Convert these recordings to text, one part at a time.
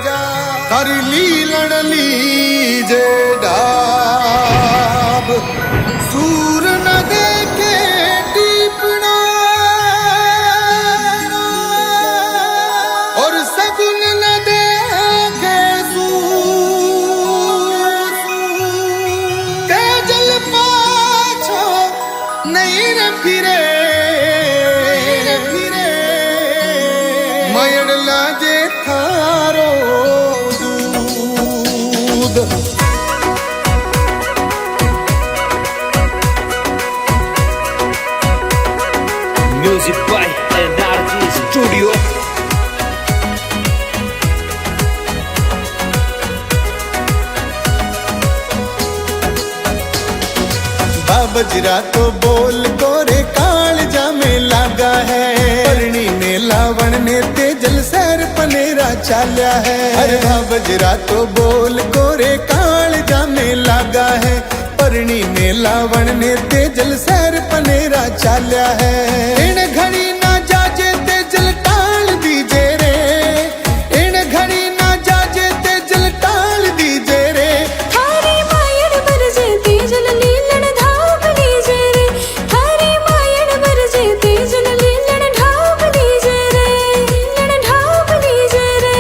जा करली लड़ली जे डाब सूर न देखे टीपना और सगुन न देखे तेजल पाछो नहीं न फिरे मयड़ लाजे थारो दूध Music by NRG Studio. बजरा तो बोल कोरे काल जामे लागा है परणी ने लावण ने तेजल सैर पनेरा चाल्या है अरे बजरा तो बोल कोरे काल जामे लागा है परणी ने लावण ने तेजल सैर पनेरा चाल्या है इन घड़ी ना जाजे तेजल टाल दीजे रे इन घड़ी ना जाजे तेजल टाल दीजे रे थारी मायड़ बरजे तेजल लीलन धाप लीजे रे थारी मायड़ बरजे तेजल लीलन ढाप लीजे रे लीलन ढाप लीजे रे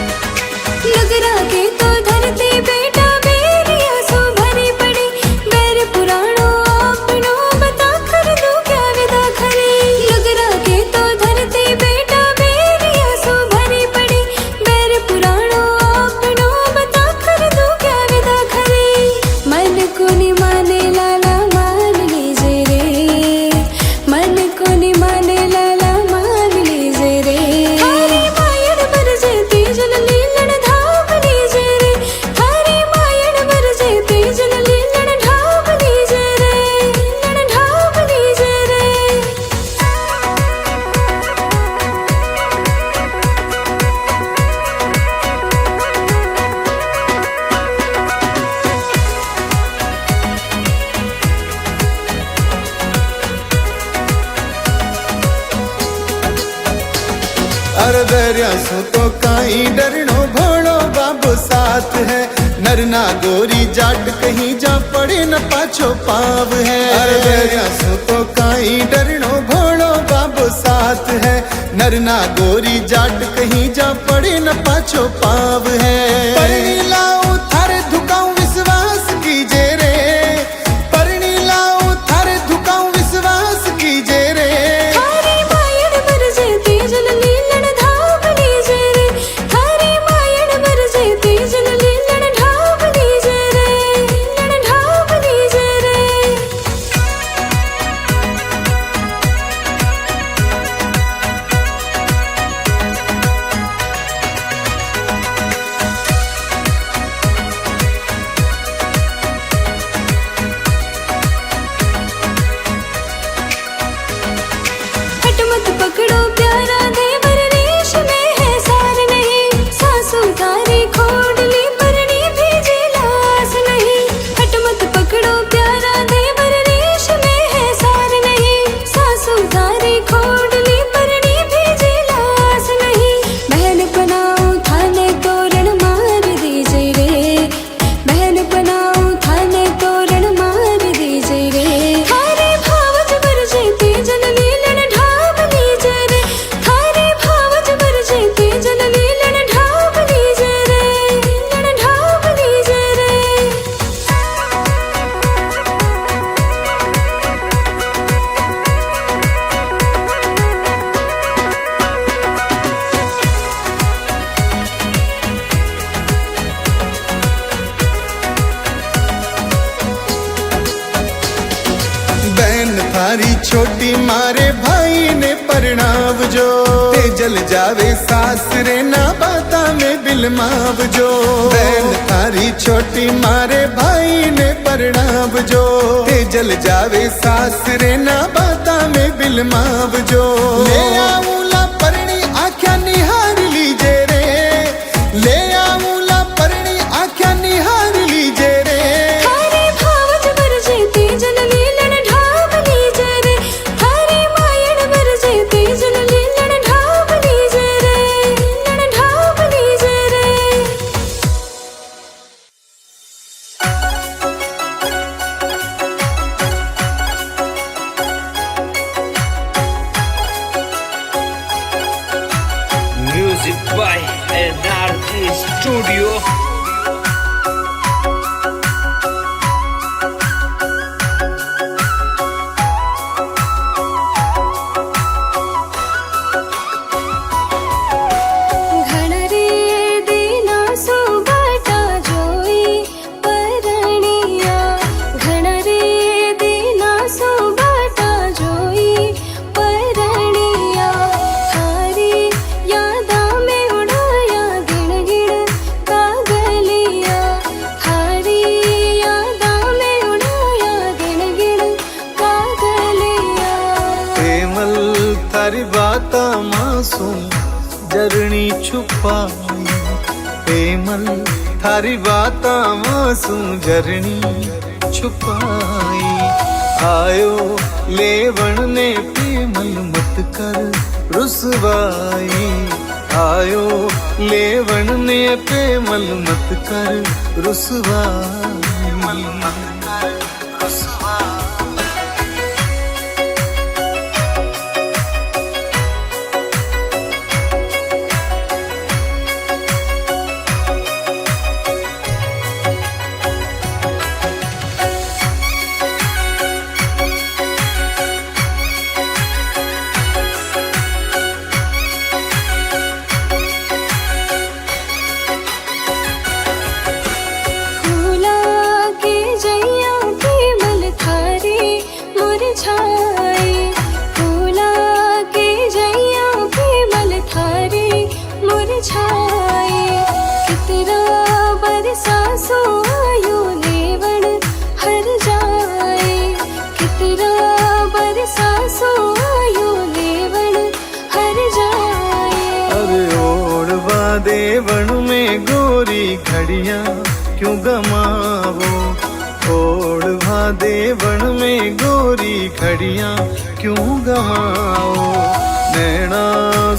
नगरा के तो धरती बेटा बेरिया सो भरी पड़ी बैर पुराणो आपनो बता कर दो क्या विदा खरी नगरा के तो धरती बेटा बेरिया सो भरी पड़ी बैर पुराणो आपनो बता कर दो क्या विदा खरी मन को नि माने लाला मान लीजे रे मन को नि माने लाला मान लीजे रे थारी मायड़ बरजे तेजल लीलन धाप लीजे रे थारी मायड़ बरजे तेजल लीलन ढाप लीजे रे लीलन ढाप लीजे रे अरे दरिया सो तो काई डरनो भोड़ो बाबू साथ है नरना गोरी जाट कहीं जा पड़े न पाछो पाव है अरे दरिया सो तो काई डरनो भोड़ो बाबू साथ है नरना गोरी जाट कहीं जा पड़े न पाछो पाव है परणी लाओ थारे धुकाऊं विश्वास कीजे रे परणी लाओ थारे धुकाऊं विश्वास कीजे रे थारी मायड़ बरजे तेजल लीलन धाप लीजे रे थारी मायड़ बरजे तेजल लीलन ढाप लीजे रे लीलन ढाप लीजे रे हट मत पकड़ो प्यारा देवर रेश में है सार नहीं सासू तारी खोडली परनी भेजे लास नहीं हट मत पकड़ो प्यारा देवर रेश में है सार नहीं सासू तारी खोडली परनी भेजे लास नहीं बहन बनाओ थाने तोरण मार दीजे रे बहन बनाओ थाने तोरण मार दीजे रे थारे भावज बरजे तेजल लीलन ढाप लीजे रे थारे भावज बरजे तेजल लीलन ढाप लीजे रे लीलन ढाप लीजे रे बहन थारी छोटी मारे भाई ने परिणाव जो तेजल जावे सासरे ना बाता में बिलमाव जो बहन थारी छोटी मारे भाई ने परिणाव जो तेजल जावे सासरे ना बाता में बिलमाव जो ले आऊला परणी आँख Music by NRG Studio. थारी बाता मासूम जरनी छुपाई पेमल थारी बाता मासूम जरनी छुपाई आयो लेवण ने पेमल मत कर रुसवाई आयो लेवण ने पेमल मत कर रुसवाई देवण में गोरी घड़ियां क्यों गमावो ओढ़वा देवण में गोरी घड़ियां क्यों गमाओ नैना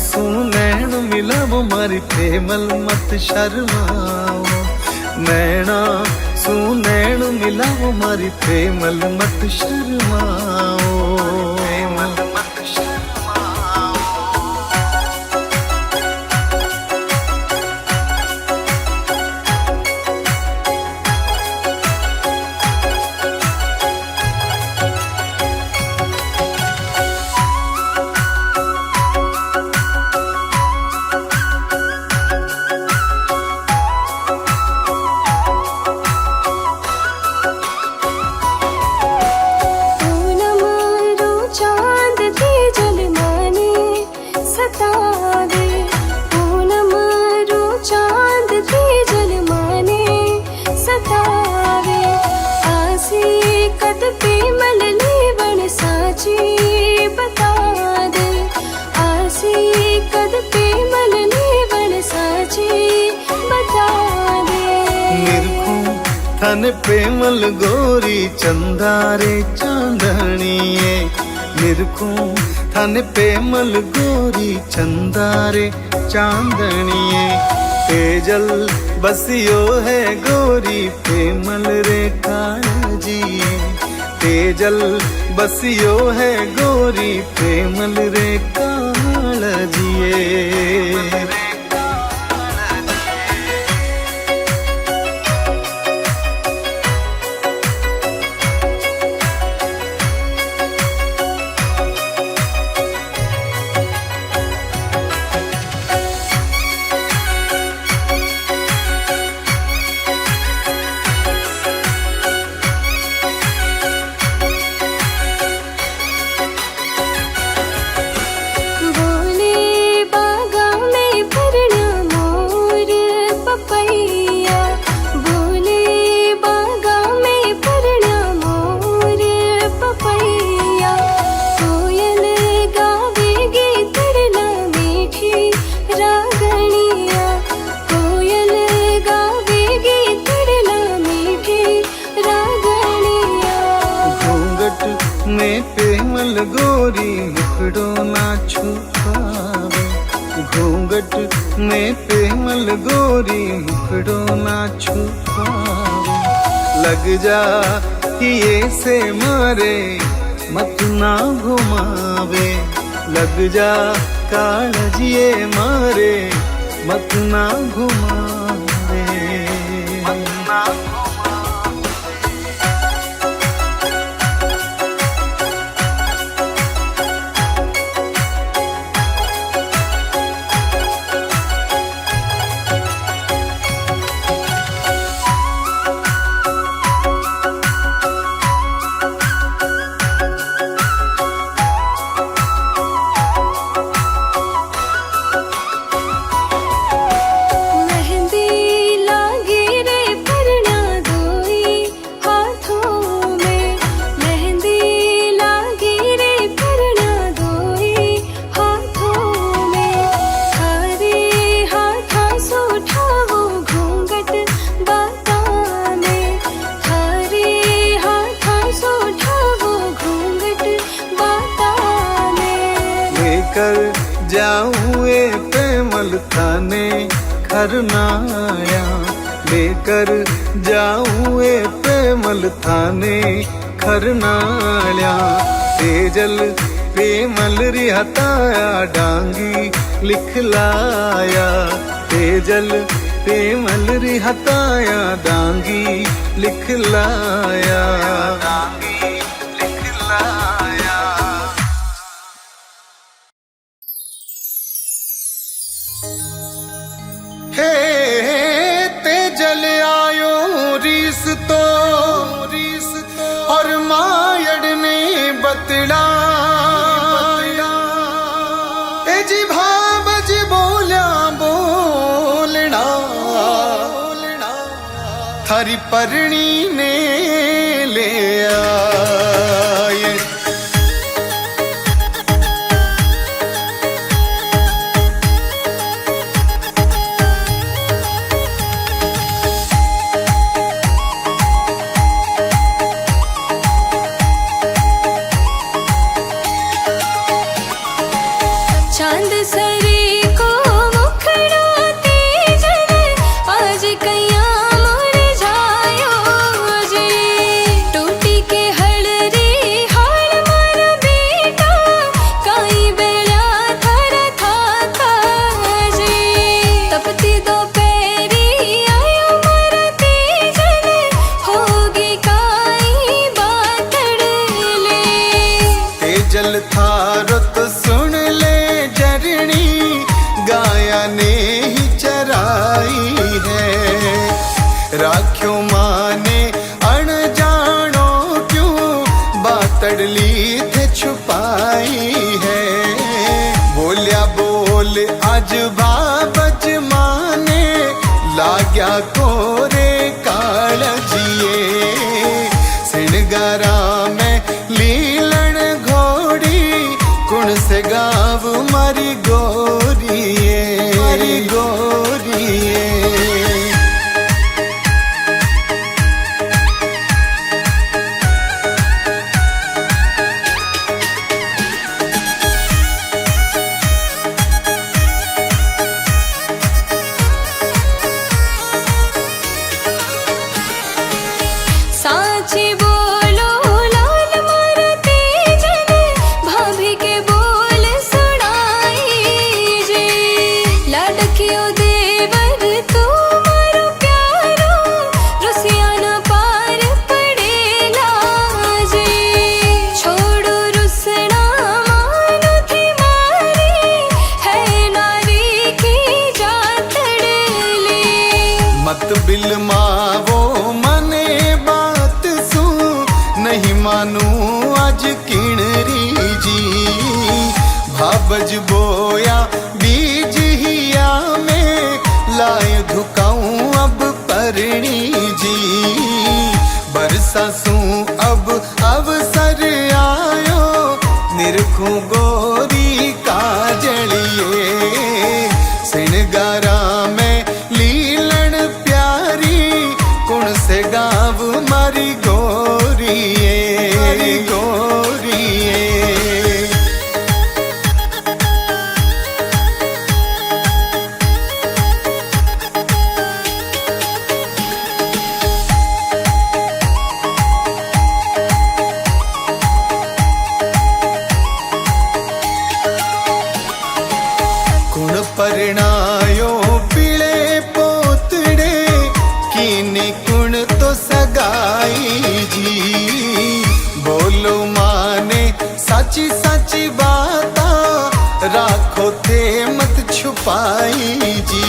सू नैन मिलावो मारी पेमल मत शर्माओ नैना सू नैन मिलावो मारी पेमल मत शर्माओ पेमल मत शर्माओ। थन पेमल गोरी चंदारे चांदणिए निरखूं थन पेमल गोरी चंदारे चांदणिए तेजल बसियो है गोरी पेमल रे काळजिए तेजल बसियो है गोरी पेमल रे काळजिए। में पेमल गोरी मुखड़ो ना छुपावे घूंघट में पेमल गोरी मुखड़ो ना छुपावे लग जा ये से मारे मत ना घुमावे लग जा कालजिए मारे मत ना घुमावे, मत ना मेहंदी लागी रे परना दोई हाथों में, मेहंदी लागी रे परना दोई हाथों में, थारे हाथा सूठा हो घूंघट बाता में, थारे हाथा सूठा हो घूंघट बाता में। लेकर जाऊँ ए प्रेमल थाने खरनाया, लेकर जाऊँ ए प्रेमल थाने खरनाया, तेजल प्रेमल रिहताया डांगी लिखलाया, तेजल प्रेमल रिहताया डांगी लिखलाया, डांगी लिखलाया। हे तेजल आयो रीस तो और मायड़ ने बतड़ा, ए जी भाबज बोल्या बोलना, थारी परणी ने ले आए। चांद सरी को मुखड़ो तेजल, आज कैया मोर जायो जी, टूटी के हड़री हाल मारा बेटा, काई बेड़ा थारा था जी, तपती दोपहरी आयो मारा तेजल, होगी काई बातड़ ले। तेजल थारो तो सुन ले जरनी, गाया ने ही चराई है, राख्यो माने अनजानो क्यों, बातड़ली थे छुपाई है। बोलिया बोल आज बाबज माने, लाग्या कोरे कालजिए, सिणगारा में लीलन घोड़ी, कुण से गाव मारी गोरिये, मारी गोरिये। साची बोलो लाल मारा तेजल, भाभी के बोल सुनाई जी, लाडकियो देवर तू मारो प्यारो, रुसिया न पार पड़ेला जी, छोड़ो रुसना मानो थी मारी, है नारी की जातड़ ले। मत बिल मावो मने बात सू, नहीं मानू आज किणरी जी, भाबज बोया बीज हिया में, लाए धुकाऊं अब परणी जी, बरसा सू अब अवसर आयो, निरखूं गोरी काजलिए, सिणगारा में लीलन प्यारी, कुण से गाव मारी गोरिये, मारी गोरिये। परिणायो साची साची बाता राखो थे मत छुपाई जी।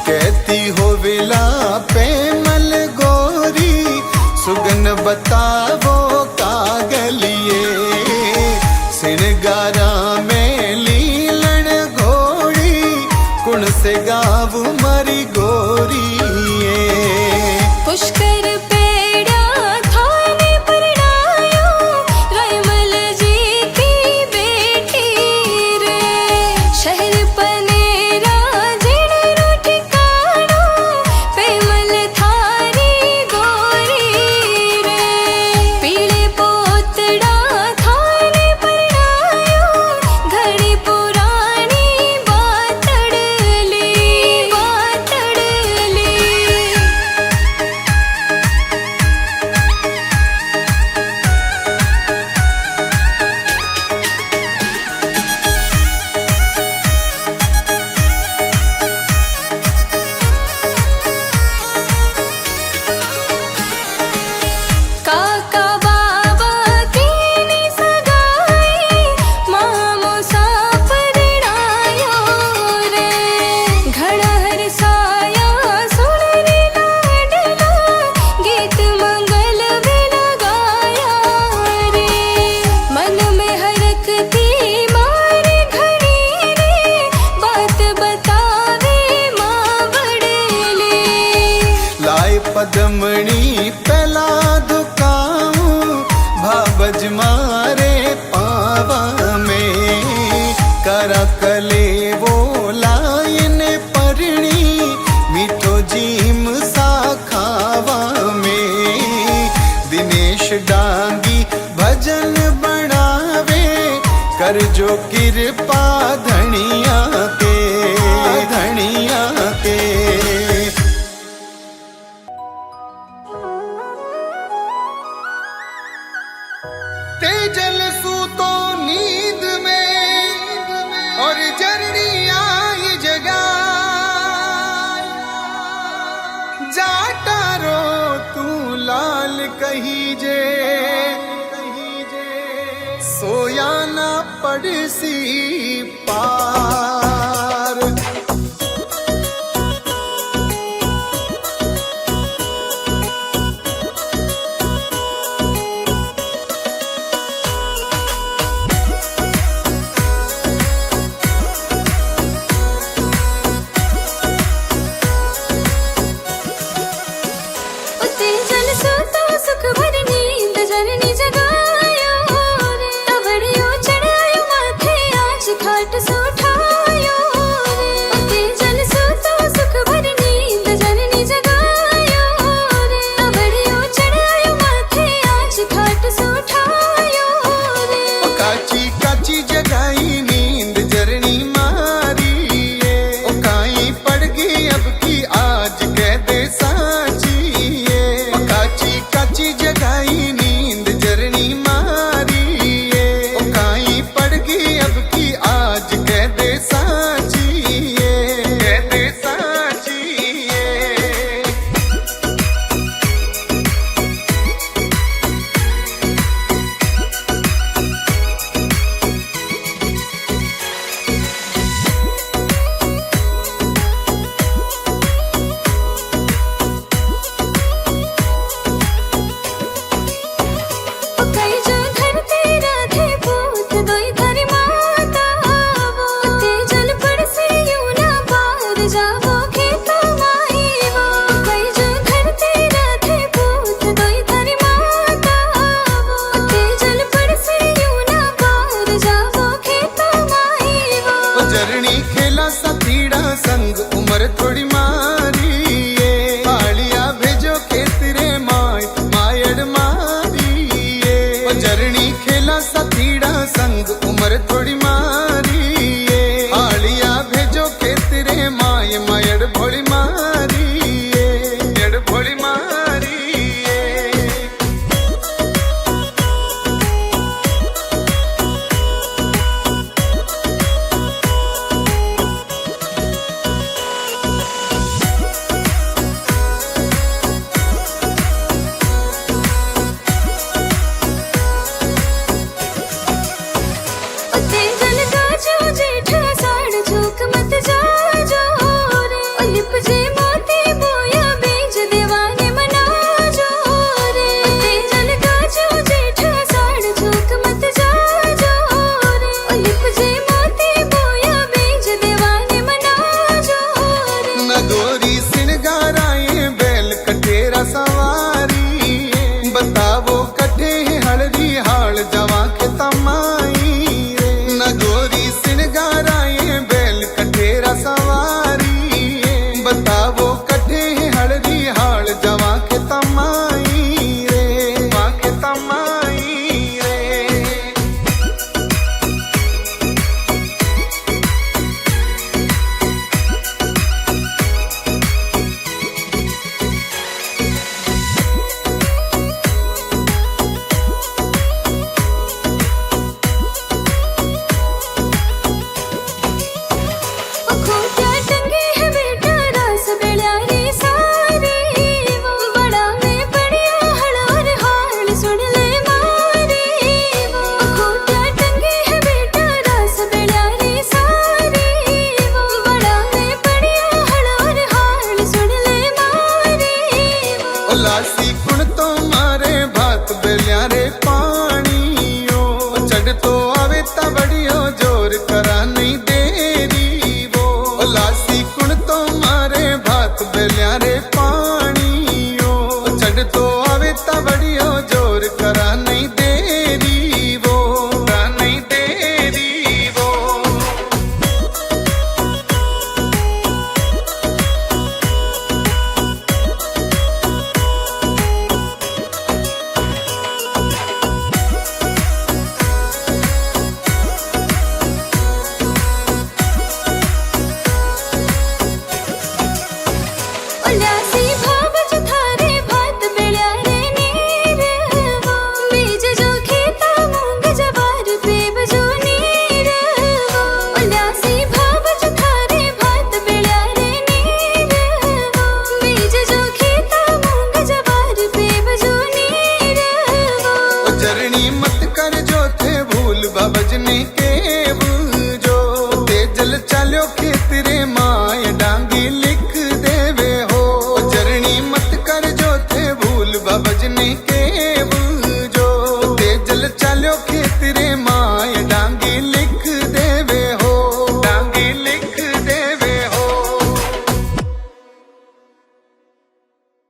कहती हो विला पेमल गोरी सुगन बतावो कागलिए। सिणगारा में लीलन घोड़ी कुण से गाव मरी गोरी। पुष्कर पेड़ा थाने परणायो रैमल जी की बेटी रे। शहर पनेरा जिणरो ठिकाणो पेमल थारी गोरी रे। पीले पोतड़ा थाने परणायो घड़ी पुरानी बातड़ली बातड़ली। काका बाबा की नी सगाई मामो साप रिणायो रे। घड़ा हरसाया सुन रे लाडला गीत मंगल बिन गाया रे। मन में हरकती मारे घड़ी रे बात बतावे माँ बड़ेली। लाए पदमणी पहला दुकाऊं भाबज मारे पावा में। करा कले वो लाइन परणी मीठो जीम सा खावा में। दिनेश डांगी भजन बनावे कर जो कृपा धनिया के धनिया के। तेजल सूतो नींद में और जरनी आई जगा। जाटा रो तू लाल कही जे सोया ना पड़सी पार। तेजल सूतो सुख भरी नींद जननी जगायो रे। तबड़ियो चढ़ायो माथे आज खाट से उठायो रे। तेजल सूतो सुख भरी नींद जननी जगायो रे। तबड़ियो चढ़ायो माथे आज खाट से उठायो रे। काची काची जगाई नींद जरनी मारी। ओ काई पड़ गई अब की आज कह दे साची। काची काची जगाई नींद जरनी मारी। ओ काई पड़ गई अब की आज कह दे साची। कह दे साची। कई जो धरते राधे पूत दोई धरी माता वो। तेजल पड़से यूं ना पार जावो खेतो माही वो। कई जो धरते राधे पूत दोई धरी माता वो। तेजल पड़से यूं ना पार जावो खेतो माही वो। जरनी खेला सा पीड़ा संग उम्र थोड़ी